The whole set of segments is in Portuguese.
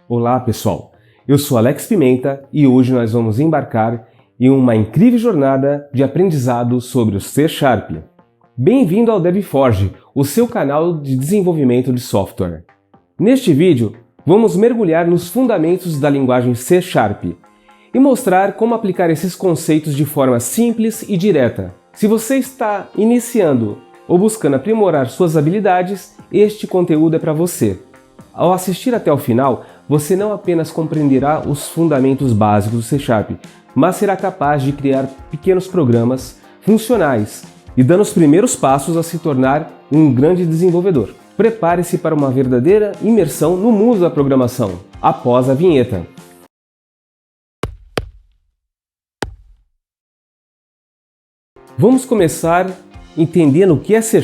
Olá pessoal, eu sou Alex Pimenta e hoje nós vamos embarcar em uma incrível jornada de aprendizado sobre o C#. Bem-vindo ao DevForge, o seu canal de desenvolvimento de software. Neste vídeo, vamos mergulhar nos fundamentos da linguagem C# e mostrar como aplicar esses conceitos de forma simples e direta. Se você está iniciando ou buscando aprimorar suas habilidades, este conteúdo é para você. Ao assistir até o final, você não apenas compreenderá os fundamentos básicos do C#, mas será capaz de criar pequenos programas funcionais e dando os primeiros passos a se tornar um grande desenvolvedor. Prepare-se para uma verdadeira imersão no mundo da programação, após a vinheta. Vamos começar entendendo o que é C#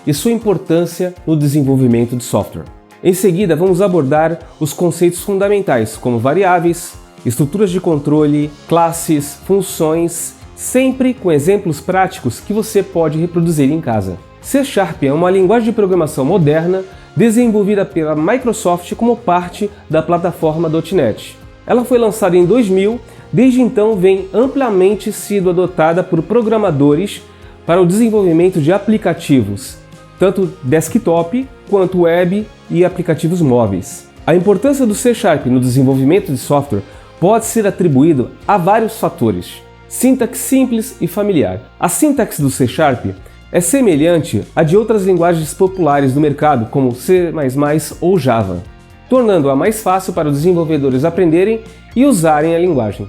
e sua importância no desenvolvimento de software. Em seguida, vamos abordar os conceitos fundamentais, como variáveis, estruturas de controle, classes, funções, sempre com exemplos práticos que você pode reproduzir em casa. C# é uma linguagem de programação moderna desenvolvida pela Microsoft como parte da plataforma .NET. Ela foi lançada em 2000, desde então vem amplamente sido adotada por programadores para o desenvolvimento de aplicativos, tanto desktop quanto web e aplicativos móveis. A importância do C# no desenvolvimento de software pode ser atribuído a vários fatores. Sintaxe simples e familiar. A sintaxe do C# é semelhante à de outras linguagens populares do mercado, como C++ ou Java, tornando-a mais fácil para os desenvolvedores aprenderem e usarem a linguagem.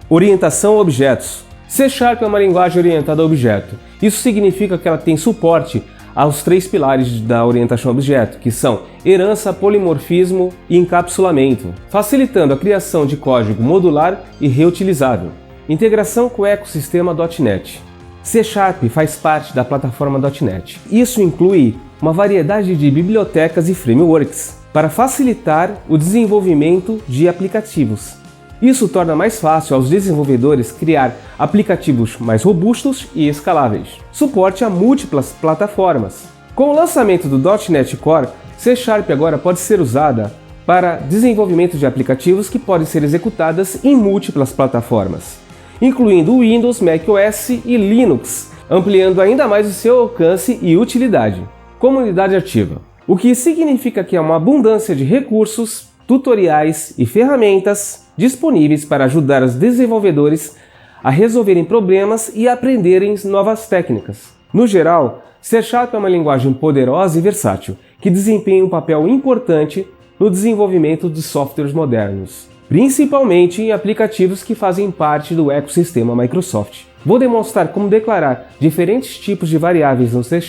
Orientação a objetos. C# é uma linguagem orientada a objeto. Isso significa que ela tem suporte aos 3 pilares da orientação a objeto, que são herança, polimorfismo e encapsulamento, facilitando a criação de código modular e reutilizável. Integração com o ecossistema .NET. C# faz parte da plataforma .NET. Isso inclui uma variedade de bibliotecas e frameworks para facilitar o desenvolvimento de aplicativos. Isso torna mais fácil aos desenvolvedores criar aplicativos mais robustos e escaláveis. Suporte a múltiplas plataformas. Com o lançamento do .NET Core, C# agora pode ser usada para desenvolvimento de aplicativos que podem ser executadas em múltiplas plataformas, incluindo Windows, macOS e Linux, ampliando ainda mais o seu alcance e utilidade. Comunidade ativa, o que significa que há uma abundância de recursos, tutoriais e ferramentas disponíveis para ajudar os desenvolvedores a resolverem problemas e aprenderem novas técnicas. No geral, C# é uma linguagem poderosa e versátil, que desempenha um papel importante no desenvolvimento de softwares modernos, principalmente em aplicativos que fazem parte do ecossistema Microsoft. Vou demonstrar como declarar diferentes tipos de variáveis no C#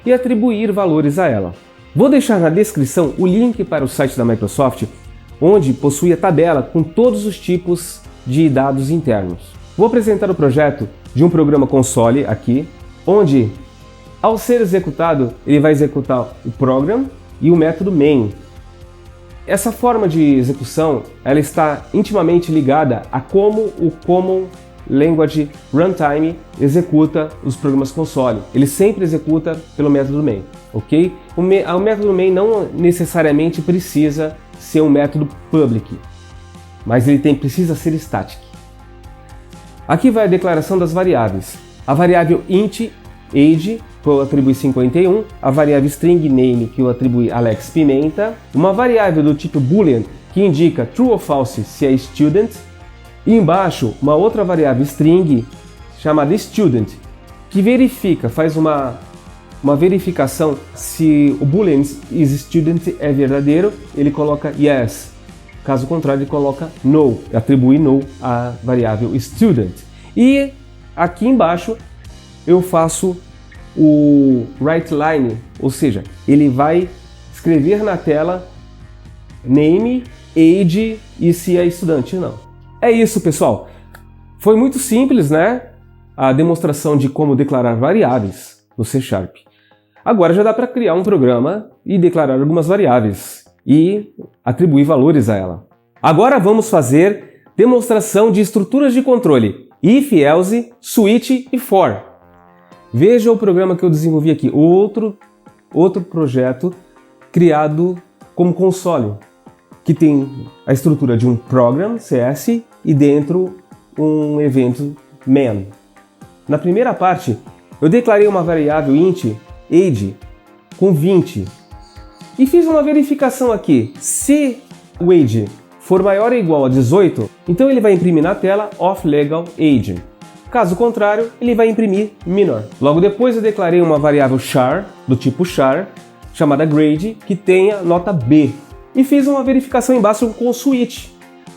e atribuir valores a ela. Vou deixar na descrição o link para o site da Microsoft, onde possui a tabela com todos os tipos de dados internos. Vou apresentar o projeto de um programa console aqui, onde, ao ser executado, ele vai executar o program e o método main. Essa forma de execução ela está intimamente ligada a como o Common Language Runtime executa os programas console. Ele sempre executa pelo método main, ok? O método main não necessariamente precisa ser um método public, mas ele precisa ser static. Aqui vai a declaração das variáveis. A variável int age, que eu atribuí 51, a variável string name, que eu atribuí Alex Pimenta, uma variável do tipo boolean, que indica true ou false se é student, e embaixo uma outra variável string chamada student, que faz uma verificação se o boolean is student é verdadeiro, ele coloca yes. Caso contrário, ele coloca no, atribui no à variável student. E aqui embaixo eu faço o writeLine, ou seja, ele vai escrever na tela name, age e se é estudante ou não. É isso, pessoal. Foi muito simples, né? A demonstração de como declarar variáveis no C#. Agora já dá para criar um programa e declarar algumas variáveis e atribuir valores a ela. Agora vamos fazer demonstração de estruturas de controle if, else, switch e for. Veja o programa que eu desenvolvi aqui, outro projeto criado como console, que tem a estrutura de um program, CS, e dentro um evento main. Na primeira parte, eu declarei uma variável int age com 20 e fiz uma verificação aqui. Se o age for maior ou igual a 18, então ele vai imprimir na tela of legal age. Caso contrário, ele vai imprimir minor. Logo depois eu declarei uma variável char, do tipo char, chamada grade, que tenha nota B. E fiz uma verificação embaixo com switch.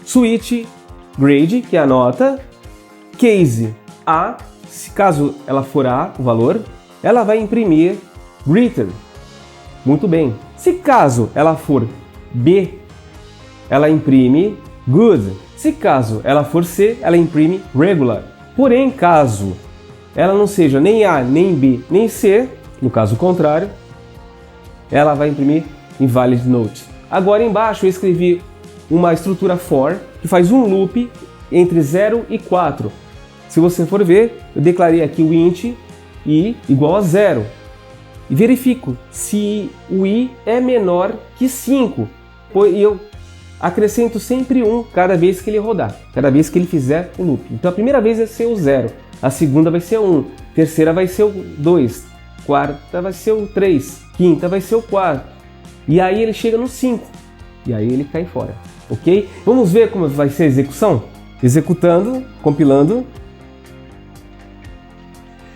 Switch grade, que é a nota, case A, se caso ela for A, o valor, ela vai imprimir greater. Muito bem. Se caso ela for B, ela imprime good. Se caso ela for C, ela imprime regular. Porém, caso ela não seja nem A, nem B, nem C, no caso contrário, ela vai imprimir invalid note. Agora embaixo eu escrevi uma estrutura for que faz um loop entre 0 e 4. Se você for ver, eu declarei aqui o int i igual a 0 e verifico se o i é menor que 5. E eu acrescento sempre 1 cada vez que ele rodar, cada vez que ele fizer o loop. Então a primeira vez vai ser o 0, a segunda vai ser o 1, terceira vai ser o 2, quarta vai ser o 3, quinta vai ser o 4. E aí ele chega no 5, e aí ele cai fora, ok? Vamos ver como vai ser a execução? Executando, compilando.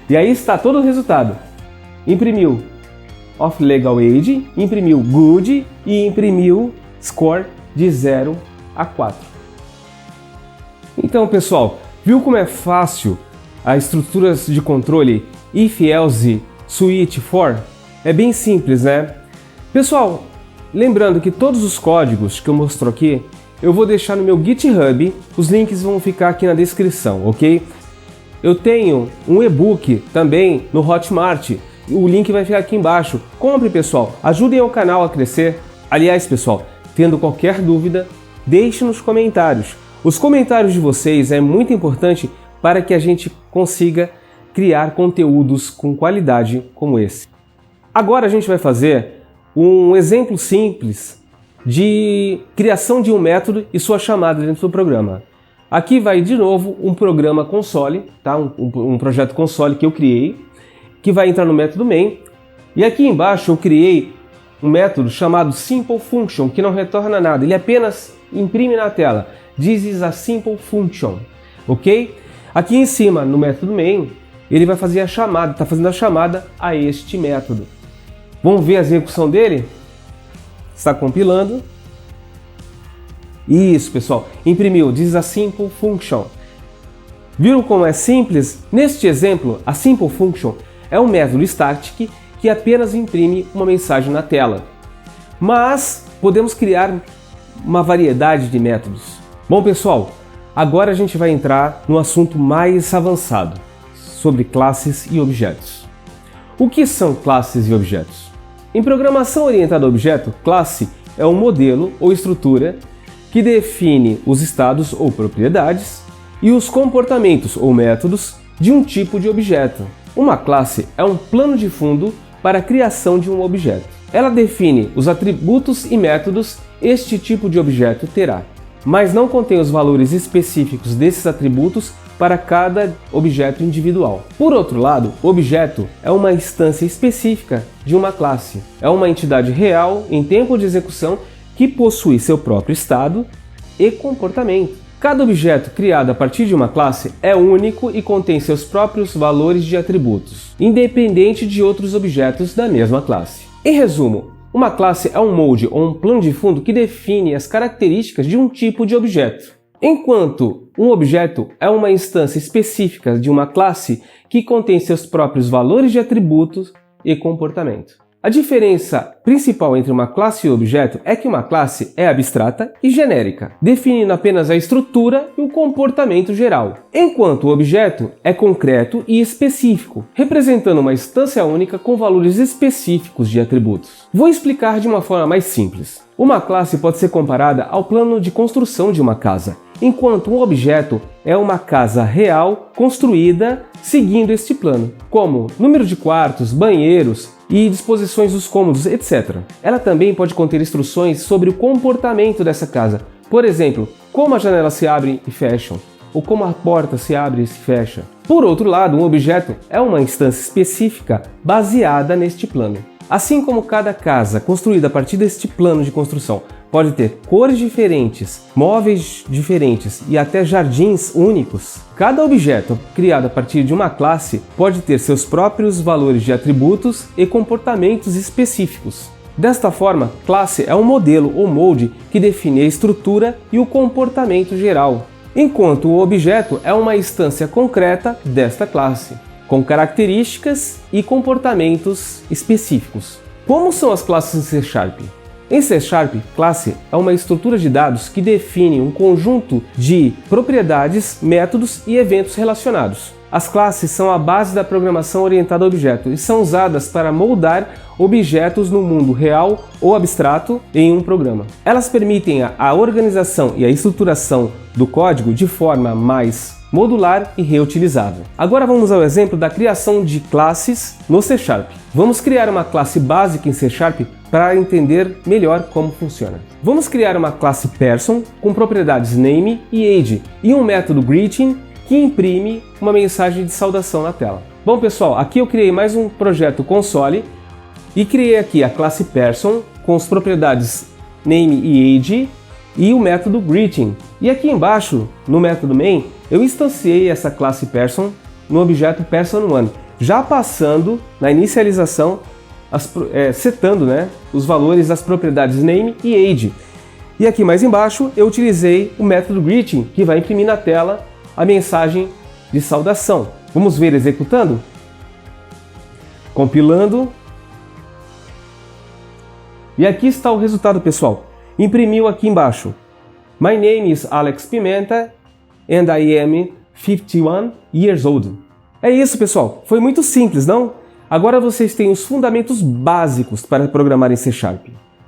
E aí está todo o resultado. Imprimiu of legal age, imprimiu good e imprimiu score de 0 a 4. Então, pessoal, viu como é fácil as estruturas de controle if, else, switch, for? É bem simples, né? Pessoal, lembrando que todos os códigos que eu mostro aqui, eu vou deixar no meu GitHub, os links vão ficar aqui na descrição, ok? Eu tenho um e-book também no Hotmart, o link vai ficar aqui embaixo. Compre, pessoal, ajudem o canal a crescer. Aliás, pessoal, tendo qualquer dúvida, deixe nos comentários. Os comentários de vocês é muito importante para que a gente consiga criar conteúdos com qualidade como esse. Agora a gente vai fazer um exemplo simples de criação de um método e sua chamada dentro do programa. Aqui vai de novo um programa console, tá? um projeto console que eu criei, que vai entrar no método main. E aqui embaixo eu criei um método chamado simple function, que não retorna nada, ele apenas imprime na tela. This is a simple function, ok? Aqui em cima, no método main, ele vai fazer a chamada, está fazendo a chamada a este método. Vamos ver a execução dele? Está compilando. Isso, pessoal, imprimiu, this is a simple function. Viram como é simples? Neste exemplo, a simple function é um método static que apenas imprime uma mensagem na tela. Mas podemos criar uma variedade de métodos. Bom, pessoal, agora a gente vai entrar no assunto mais avançado, sobre classes e objetos. O que são classes e objetos? Em programação orientada a objeto, classe é um modelo ou estrutura que define os estados ou propriedades e os comportamentos ou métodos de um tipo de objeto. Uma classe é um plano de fundo para a criação de um objeto. Ela define os atributos e métodos este tipo de objeto terá, mas não contém os valores específicos desses atributos para cada objeto individual. Por outro lado, objeto é uma instância específica de uma classe. É uma entidade real em tempo de execução que possui seu próprio estado e comportamento. Cada objeto criado a partir de uma classe é único e contém seus próprios valores de atributos, independente de outros objetos da mesma classe. Em resumo, uma classe é um molde ou um plano de fundo que define as características de um tipo de objeto, enquanto um objeto é uma instância específica de uma classe que contém seus próprios valores de atributos e comportamento. A diferença principal entre uma classe e objeto é que uma classe é abstrata e genérica, definindo apenas a estrutura e o comportamento geral, enquanto o objeto é concreto e específico, representando uma instância única com valores específicos de atributos. Vou explicar de uma forma mais simples. Uma classe pode ser comparada ao plano de construção de uma casa, enquanto um objeto é uma casa real construída seguindo este plano, como número de quartos, banheiros e disposições dos cômodos, etc. Ela também pode conter instruções sobre o comportamento dessa casa. Por exemplo, como as janelas se abrem e fecham, ou como a porta se abre e se fecha. Por outro lado, um objeto é uma instância específica baseada neste plano. Assim como cada casa construída a partir deste plano de construção pode ter cores diferentes, móveis diferentes e até jardins únicos, cada objeto criado a partir de uma classe pode ter seus próprios valores de atributos e comportamentos específicos. Desta forma, classe é um modelo ou molde que define a estrutura e o comportamento geral, enquanto o objeto é uma instância concreta desta classe, com características e comportamentos específicos. Como são as classes em C Sharp? Em C Sharp, classe é uma estrutura de dados que define um conjunto de propriedades, métodos e eventos relacionados. As classes são a base da programação orientada a objeto e são usadas para moldar objetos no mundo real ou abstrato em um programa. Elas permitem a organização e a estruturação do código de forma mais modular e reutilizável. Agora vamos ao exemplo da criação de classes no C Sharp. Vamos criar uma classe básica em C Sharp para entender melhor como funciona. Vamos criar uma classe Person com propriedades name e age e um método greeting que imprime uma mensagem de saudação na tela. Bom pessoal, aqui eu criei mais um projeto console e criei aqui a classe Person com as propriedades name e age e o método greeting. E aqui embaixo, no método main, eu instanciei essa classe Person no objeto Person1, já passando na inicialização, setando os valores das propriedades name e age. E aqui mais embaixo eu utilizei o método greeting, que vai imprimir na tela a mensagem de saudação. Vamos ver executando? Compilando. E aqui está o resultado, pessoal. Imprimiu aqui embaixo. My name is Alex Pimenta and I am 51 years old. É isso, pessoal. Foi muito simples, não? Agora vocês têm os fundamentos básicos para programar em C Sharp.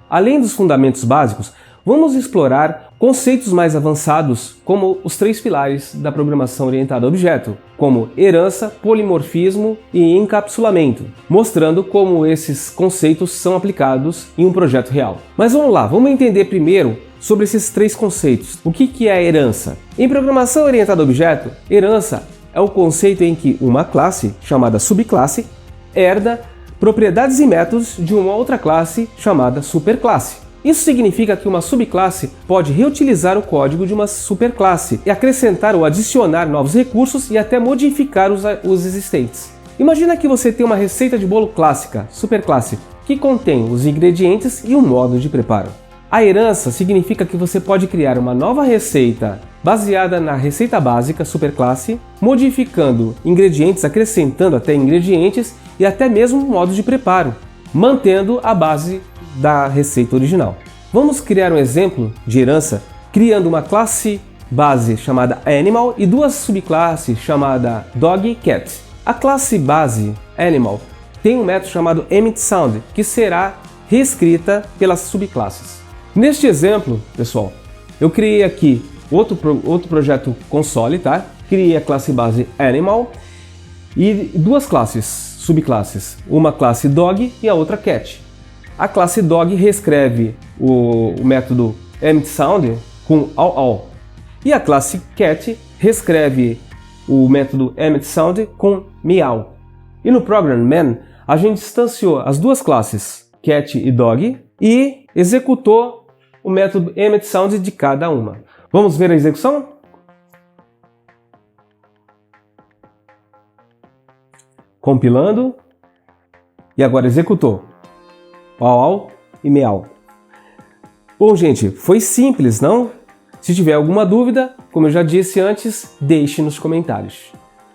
Além dos fundamentos básicos, vamos explorar conceitos mais avançados como os 3 pilares da programação orientada a objeto, como herança, polimorfismo e encapsulamento, mostrando como esses conceitos são aplicados em um projeto real. Mas vamos lá, vamos entender primeiro sobre esses 3 conceitos. O que é a herança? Em programação orientada a objeto, herança é o conceito em que uma classe, chamada subclasse, herda propriedades e métodos de uma outra classe chamada superclasse. Isso significa que uma subclasse pode reutilizar o código de uma superclasse e acrescentar ou adicionar novos recursos e até modificar os existentes. Imagina que você tem uma receita de bolo clássica, superclasse, que contém os ingredientes e um modo de preparo. A herança significa que você pode criar uma nova receita baseada na receita básica, superclasse, modificando ingredientes, acrescentando até ingredientes e até mesmo um modo de preparo, mantendo a base da receita original. Vamos criar um exemplo de herança criando uma classe base chamada Animal e 2 subclasses chamada Dog e Cat. A classe base Animal tem um método chamado emit_sound que será reescrita pelas subclasses. Neste exemplo, pessoal, eu criei aqui outro projeto console, tá? Criei a classe base Animal e 2 classes, subclasses, uma classe Dog e a outra Cat. A classe Dog reescreve o método emit_sound com all. E a classe Cat reescreve o método emit_sound com meow. E no Program Man, a gente instanciou as 2 classes, Cat e Dog, e executou o método emit_sound de cada uma. Vamos ver a execução? Compilando. E agora executou. All e meow. Bom, gente, foi simples, não? Se tiver alguma dúvida, como eu já disse antes, deixe nos comentários.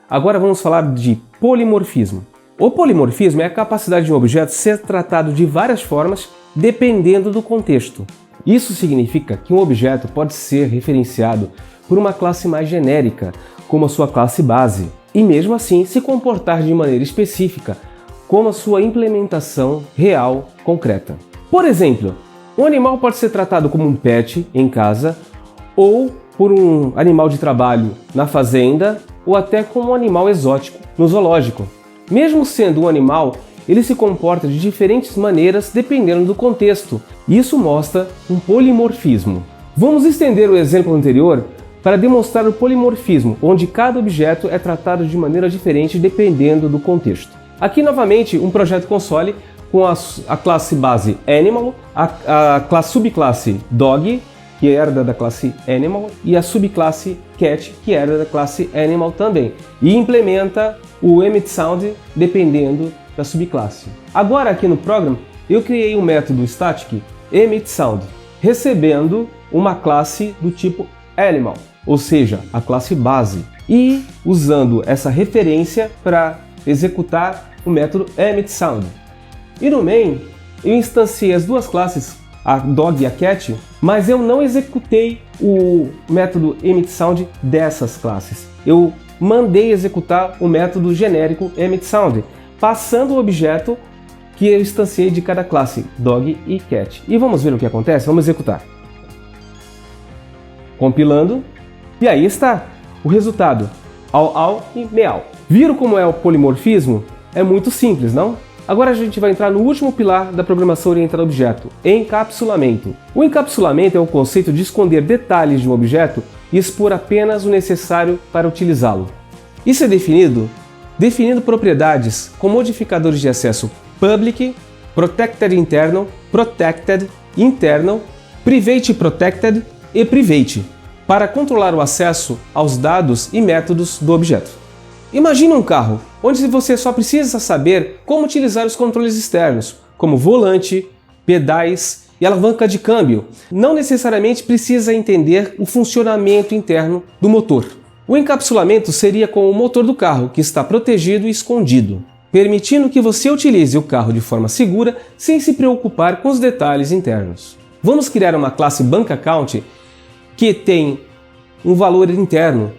Agora vamos falar de polimorfismo. O polimorfismo é a capacidade de um objeto ser tratado de várias formas, dependendo do contexto. Isso significa que um objeto pode ser referenciado por uma classe mais genérica, como a sua classe base, e mesmo assim se comportar de maneira específica, como a sua implementação real concreta. Por exemplo, um animal pode ser tratado como um pet em casa, ou por um animal de trabalho na fazenda, ou até como um animal exótico no zoológico. Mesmo sendo um animal, ele se comporta de diferentes maneiras dependendo do contexto. Isso mostra um polimorfismo. Vamos estender o exemplo anterior para demonstrar o polimorfismo, onde cada objeto é tratado de maneira diferente dependendo do contexto. Aqui novamente um projeto console com a classe base Animal, a subclasse Dog, que herda da classe Animal, e a subclasse Cat, que herda da classe Animal também, e implementa o emit_sound dependendo da subclasse. Agora aqui no programa eu criei um método static emit_sound, recebendo uma classe do tipo Animal, ou seja, a classe base, e usando essa referência para executar o método emit_sound. E no main eu instanciei as duas classes, a Dog e a Cat, mas eu não executei o método emit_sound dessas classes. Eu mandei executar o método genérico emit_sound, passando o objeto que eu instanciei de cada classe, Dog e Cat. E vamos ver o que acontece? Vamos executar. Compilando, e aí está o resultado, au e meow. Viram como é o polimorfismo? É muito simples, não? Agora a gente vai entrar no último pilar da programação orientada a objeto, encapsulamento. O encapsulamento é o conceito de esconder detalhes de um objeto e expor apenas o necessário para utilizá-lo. Isso é definindo propriedades com modificadores de acesso public, protected internal, private protected e private, para controlar o acesso aos dados e métodos do objeto. Imagine um carro, onde você só precisa saber como utilizar os controles externos, como volante, pedais e alavanca de câmbio. Não necessariamente precisa entender o funcionamento interno do motor. O encapsulamento seria com o motor do carro, que está protegido e escondido, permitindo que você utilize o carro de forma segura sem se preocupar com os detalhes internos. Vamos criar uma classe BankAccount que tem um valor interno,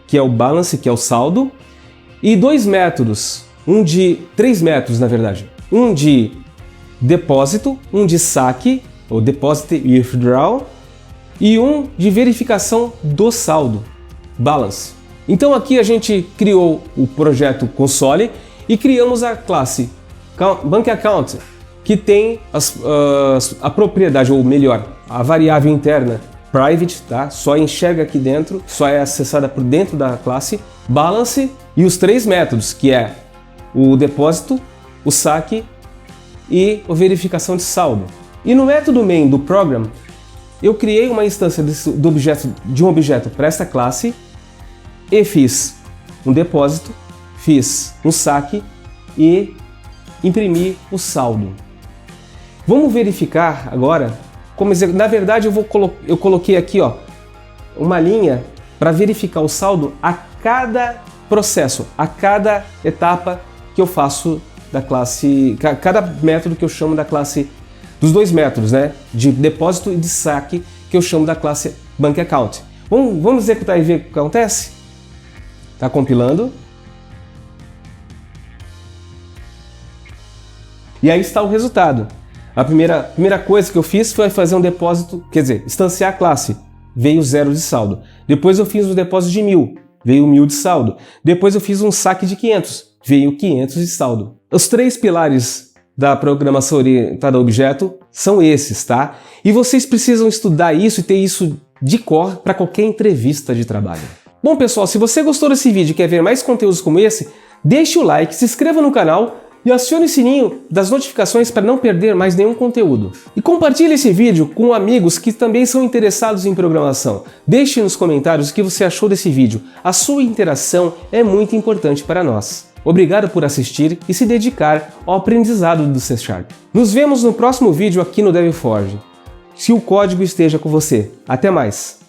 que é o balance, que é o saldo, e dois métodos, três métodos na verdade, um de depósito, um de saque, ou deposit e withdraw, e um de verificação do saldo, balance. Então aqui a gente criou o projeto console e criamos a classe BankAccount, que tem a propriedade, ou melhor, a variável interna private, tá? Só enxerga aqui dentro, só é acessada por dentro da classe, balance, e os três métodos, que é o depósito, o saque e a verificação de saldo. E no método main do program, eu criei uma instância de um objeto para esta classe e fiz um depósito, fiz um saque e imprimi o saldo. Vamos verificar agora. Na verdade eu coloquei aqui uma linha para verificar o saldo a cada processo, a cada etapa que eu faço da classe, cada método que eu chamo da classe, dos dois métodos, né, de depósito e de saque, que eu chamo da classe BankAccount. Vamos executar e ver o que acontece? Está compilando. E aí está o resultado. A primeira coisa que eu fiz foi fazer um depósito, quer dizer, instanciar a classe, veio 0 de saldo. Depois eu fiz um depósito de 1000, veio 1000 de saldo. Depois eu fiz um saque de 500, veio 500 de saldo. Os três pilares da programação orientada a objeto são esses, tá? E vocês precisam estudar isso e ter isso de cor para qualquer entrevista de trabalho. Bom pessoal, se você gostou desse vídeo e quer ver mais conteúdos como esse, deixe o like, se inscreva no canal e acione o sininho das notificações para não perder mais nenhum conteúdo. E compartilhe esse vídeo com amigos que também são interessados em programação. Deixe nos comentários o que você achou desse vídeo. A sua interação é muito importante para nós. Obrigado por assistir e se dedicar ao aprendizado do C#. Nos vemos no próximo vídeo aqui no DevForge. Se o código esteja com você. Até mais!